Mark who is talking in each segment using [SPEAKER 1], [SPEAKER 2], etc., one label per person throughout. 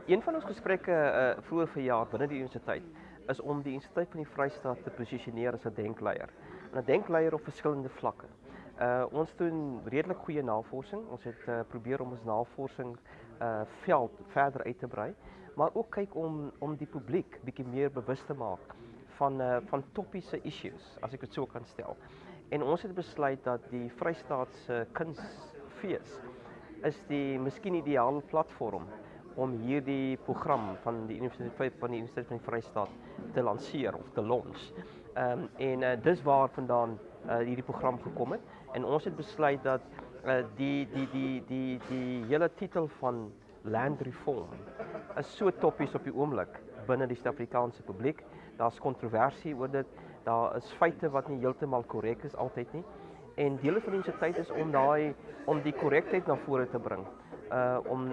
[SPEAKER 1] Een van ons gesprekke vroeër verjaar binne die universiteit is om die Universiteit van die Vrystaat te posisioneer as 'n denkleier. 'n Denkleier op verskillende vlakke. Ons doen redelik goeie navorsing. Ons het probeer om ons navorsing veld verder uit te brei, maar ook kyk om die publiek bietjie meer bewus te maak van topiese issues, as ek dit so kan stel. En ons het besluit dat die Vrystaatse Kunsfees is die miskien ideale platform om hierdie program van die Universiteit van die Vrystaat te lanseer of te launch. Dis waar vandaan hierdie program gekom het. En ons het besluit dat die hele titel van Land Reform is so toppies op die oomblik binne die Suid-Afrikaanse publiek. Daar's kontroversie oor dit. Daar is feite wat nie heeltemal korrek is altyd nie. En deel van die universiteit is om die korrektheid na vore te bring.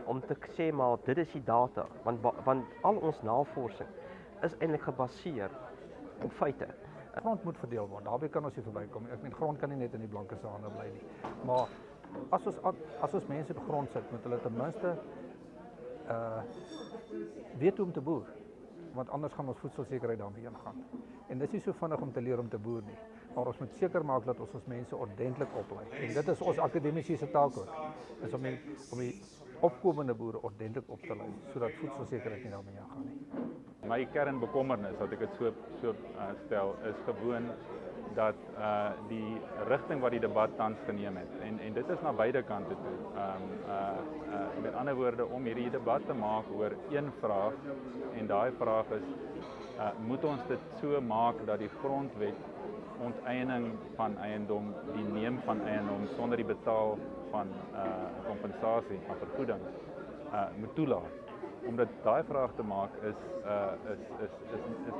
[SPEAKER 1] Om te sê maar dit is die data, want al ons navorsing is eintlik gebaseer op feite.
[SPEAKER 2] Grond moet verdeel word, daarby kan ons nie verbykom. Ek meen grond kan nie net in die blanke se hande bly nie. Maar as ons mense op grond sit, moet hulle ten minste weet hoe om te boer. Want anders gaan ons voedselsekerheid daarmee ingaan. En dis nie so vinnig om te leer om te boer nie. Maar ons moet seker maak dat ons mense ordentlik oplei. En dit is ons akademici se taak ook. Is om die opkomende boere ordentlik op te lei, sodat voedselsekerheid nie daarmee ingaan nie.
[SPEAKER 3] My kernbekommernis, wat ek dit so stel, is gewoon dat die rigting wat die debat tans geneem het, en dit is na beide kante toe. Met ander woorde, om hierdie debat te maak oor een vraag, en daai vraag is, moet ons dit so maak dat die grondwet onteiening van eiendom, die neem van eiendom sonder die betaal van kompensasie, van vergoeding, moet toelaat. Om dit daai vraag te maak is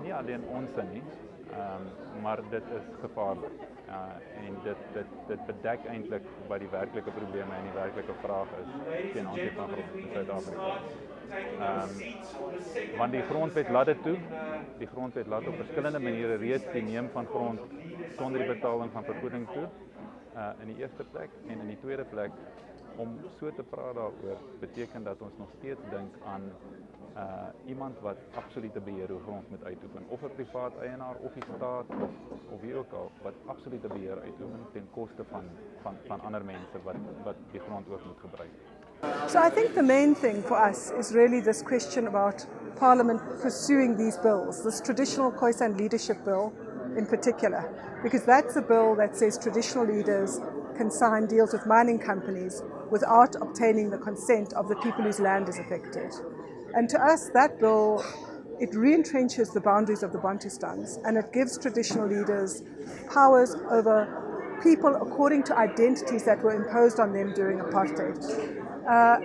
[SPEAKER 3] nie alleen onsin nie, maar dit is gevaarlik. En dit bedek eintlik wat die werklike probleme en die werklike vraag is ten aansien van grond in Suid-Afrika. Want die grondwet laat dit toe. Die grondwet laat op verskillende maniere reeds die neem van grond sonder die betaling van vergoeding toe. In die eerste plek, en in die tweede plek, om so te praat daaroor, beteken dat ons nog steeds dink aan iemand wat absolute beheer oor grond moet uitoefen. Of 'n privaat eienaar, of die staat, of wie ook al, wat absolute beheer uitoefen ten koste van ander mense wat die grond ook moet gebruik.
[SPEAKER 4] So I think the main thing for us is really this question about Parliament pursuing these bills, this traditional Khoisan leadership bill in particular, because that's a bill that says traditional leaders can sign deals with mining companies without obtaining the consent of the people whose land is affected. And to us, that bill, it re-entrenches the boundaries of the Bantustans, and it gives traditional leaders powers over people according to identities that were imposed on them during apartheid.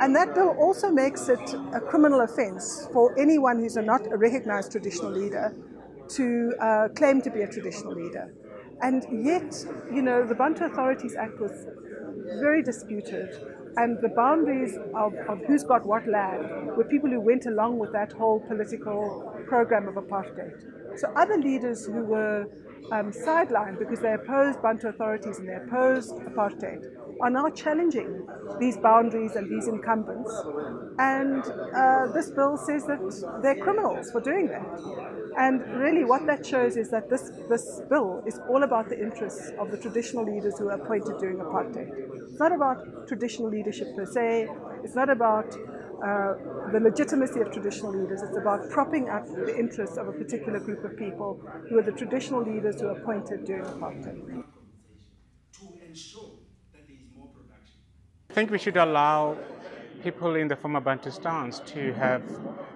[SPEAKER 4] And that bill also makes it a criminal offence for anyone who's not a recognised traditional leader to claim to be a traditional leader. And yet, you know, the Bantu Authorities Act was very disputed, and the boundaries of who's got what land were people who went along with that whole political program of apartheid. So other leaders who were sidelined because they opposed Bantu authorities and they opposed apartheid are now challenging these boundaries and these incumbents. And this bill says that they're criminals for doing that. And really what that shows is that this bill is all about the interests of the traditional leaders who were appointed during apartheid. It's not about traditional leadership per se. It's not about the legitimacy of traditional leaders. It's about propping up the interests of a particular group of people who are the traditional leaders who were appointed during apartheid.
[SPEAKER 5] I think we should allow people in the former Bantustans to have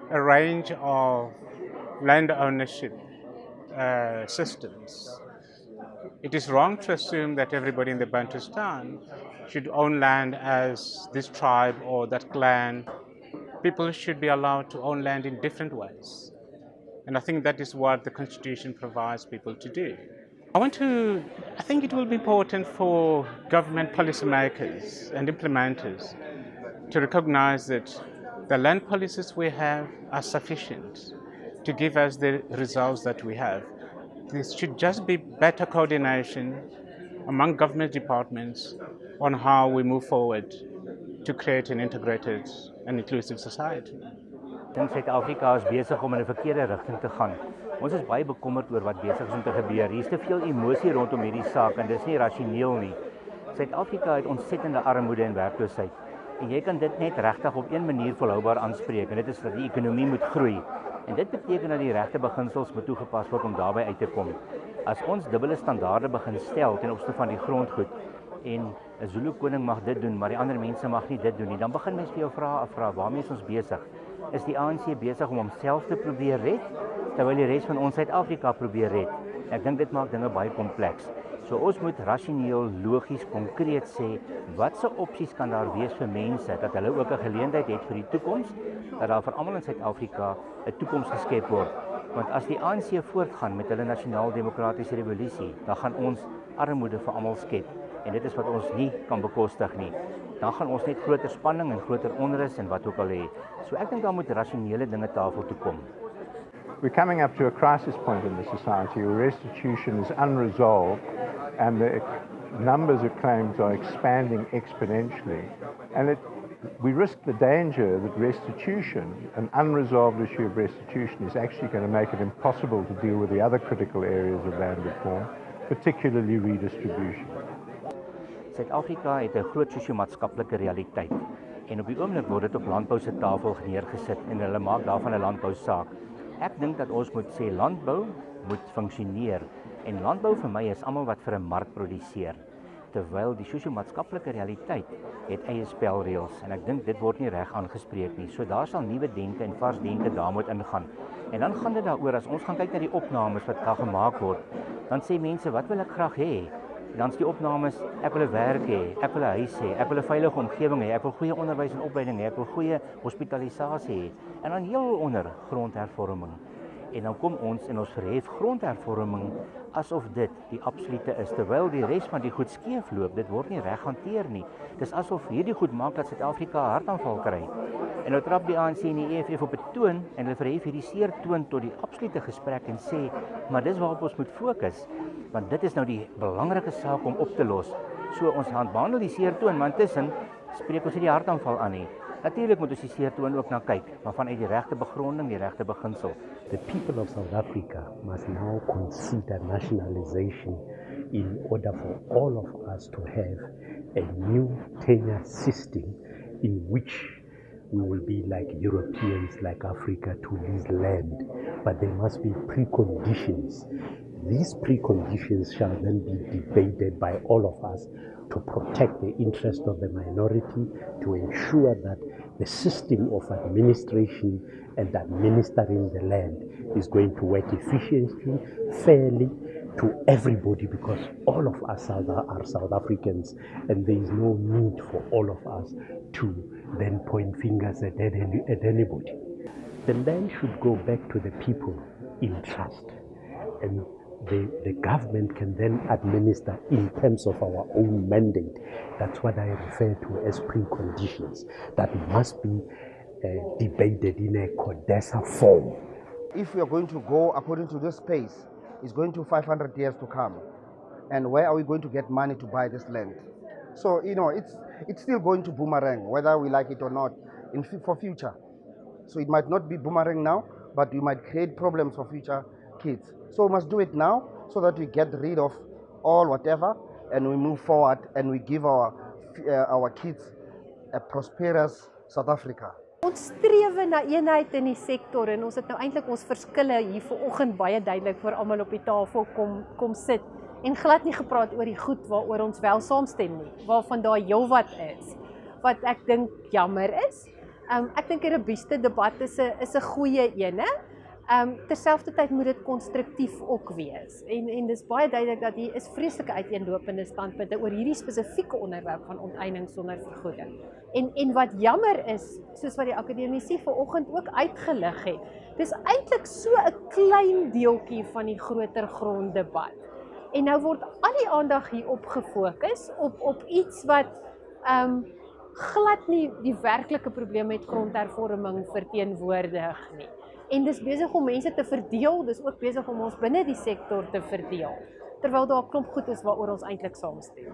[SPEAKER 5] a range of land ownership systems. It is wrong to assume that everybody in the Bantustan should own land as this tribe or that clan. People should be allowed to own land in different ways. And I think that is what the Constitution provides people to do. I think it will be important for government policymakers and implementers to recognize that the land policies we have are sufficient to give us the results that we have. There should just be better coordination among government departments on how we move forward to create an integrated and inclusive society.
[SPEAKER 6] Ek dink Suid-Afrika is besig om in 'n verkeerde rigting te gaan. Ons is baie bekommerd oor wat besig is om te gebeur. Hier is te veel emosie rondom hierdie saak en dis nie rasioneel nie. Suid-Afrika het ontsettende armoede en werkloosheid. En jy kan dit net regtig op een manier volhoubaar aanspreek en dit is dat die ekonomie moet groei. En dit beteken dat die regte beginsels moet toegepas word om daarby uit te kom. As ons dubbele standaarde begin stel ten opsigte van die grondgoed en 'n Zulu koning mag dit doen, maar die ander mense mag nie dit doen nie, dan begin mense vir jou afvra, waarmee is ons besig? Is die ANC besig om homself te probeer red, terwyl die res van ons Suid-Afrika probeer red? Ek dink dit maak dinge baie kompleks. So ons moet rasioneel, logies, konkreet sê, watse opsies kan daar wees vir mense, dat hulle ook 'n geleentheid het vir die toekoms, dat daar vir almal in Suid-Afrika 'n toekoms geskep word. Want as die ANC voortgaan met hulle nasionaal-demokratiese revolusie, dan gaan ons armoede vir almal skep. En dit is wat ons nie kan bekostig nie. Dan gaan ons net groter spanning en groter onrus en wat ook al hê. So ek dink daar moet rasionele dinge tafel toe kom.
[SPEAKER 7] We're coming up to a crisis point in the society where restitution is unresolved and the numbers of claims are expanding exponentially. And we risk the danger that restitution, an unresolved issue of restitution, is actually going to make it impossible to deal with the other critical areas of land reform, particularly redistribution.
[SPEAKER 6] Suid-Afrika het 'n groot sosio-maatskaplike realiteit en op die oomblik word dit op landbou se tafel neergesit en hulle maak daarvan 'n landbousaak. Ek dink dat ons moet sê landbou moet funksioneer en landbou vir my is almal wat vir 'n mark produseer, terwyl die sosio-maatskaplike realiteit het eie spelreëls en ek dink dit word nie reg aangespreek nie. So daar sal nuwe denke en vars denke daar moet ingaan. En dan gaan dit daaroor as ons gaan kyk na die opnames wat daar gemaak word, dan sê mense wat wil ek graag hê? Dan is die opnames, ek wil 'n werk hê, ek wil 'n huis hê, ek wil 'n veilige omgewing hê, ek wil goeie onderwys en opleiding hê, ek wil goeie hospitalisasie hê. En dan heel onder grondhervorming. En dan kom ons en ons verhef grondhervorming asof dit die absolute is, terwyl die res van die goed skeefloop, dit word nie reg hanteer nie. Dis asof hierdie goed maak dat Suid-Afrika 'n hartaanval kry. En nou trap die ANC en die EFF op 'n toon en hulle verhef hierdie seertoon tot die absolute gesprek en sê, maar dis waarop ons moet fokus, want dit is nou die belangrike saak om op te los. So ons behandel die seertoon, maar intussen spreek ons nie die hartaanval aan nie. Natuurlik moet ons die seertoon ook na kyk, maar vanuit die regte begronding, die regte beginsel.
[SPEAKER 8] The people of South Africa must now consider nationalization in order for all of us to have a new tenure system in which we will be like Europeans, like Africa, to lease land. But there must be preconditions. These preconditions shall then be debated by all of us to protect the interest of the minority, to ensure that the system of administration and administering the land is going to work efficiently, fairly, to everybody, because all of us are South Africans and there is no need for all of us to then point fingers at anybody. The land should go back to the people in trust, and the government can then administer in terms of our own mandate. That's what I refer to as preconditions that must be debated in a CODESA form.
[SPEAKER 9] If we are going to go according to this pace, it's going to 500 years to come. And where are we going to get money to buy this land? So, it's still going to boomerang, whether we like it or not, for future. So it might not be boomerang now, but we might create problems for future kids. So we must do it now so that we get rid of all whatever and we move forward and we give our kids a prosperous South Africa.
[SPEAKER 10] Ons strewe na eenheid in die sektor en ons het nou eintlik ons verskille hier vanoggend baie duidelik vir almal op die tafel kom sit en glad nie gepraat oor die goed waaroor ons wel saamstem nie, waarvan daar heelwat is wat ek dink jammer is. Ek dink 'n Grondgryp-debat is 'n goeie ene. Terselfdertyd moet dit konstruktief ook wees. En dis baie duidelik dat hier is vreeslike uiteenlopende standpunte oor hierdie spesifieke onderwerp van onteiening sonder vergoeding. En wat jammer is, soos wat die akademici vanoggend ook uitgelig het, dis eintlik so 'n klein deeltjie van die groter gronddebat. En nou word al die aandag hierop gefokus op iets wat glad nie die werklike probleem met grondhervorming verteenwoordig nie. En dis besig om mense te verdeel, dis ook besig om ons binne die sektor te verdeel, terwyl daar 'n klomp goed is waaroor ons eintlik saamstem.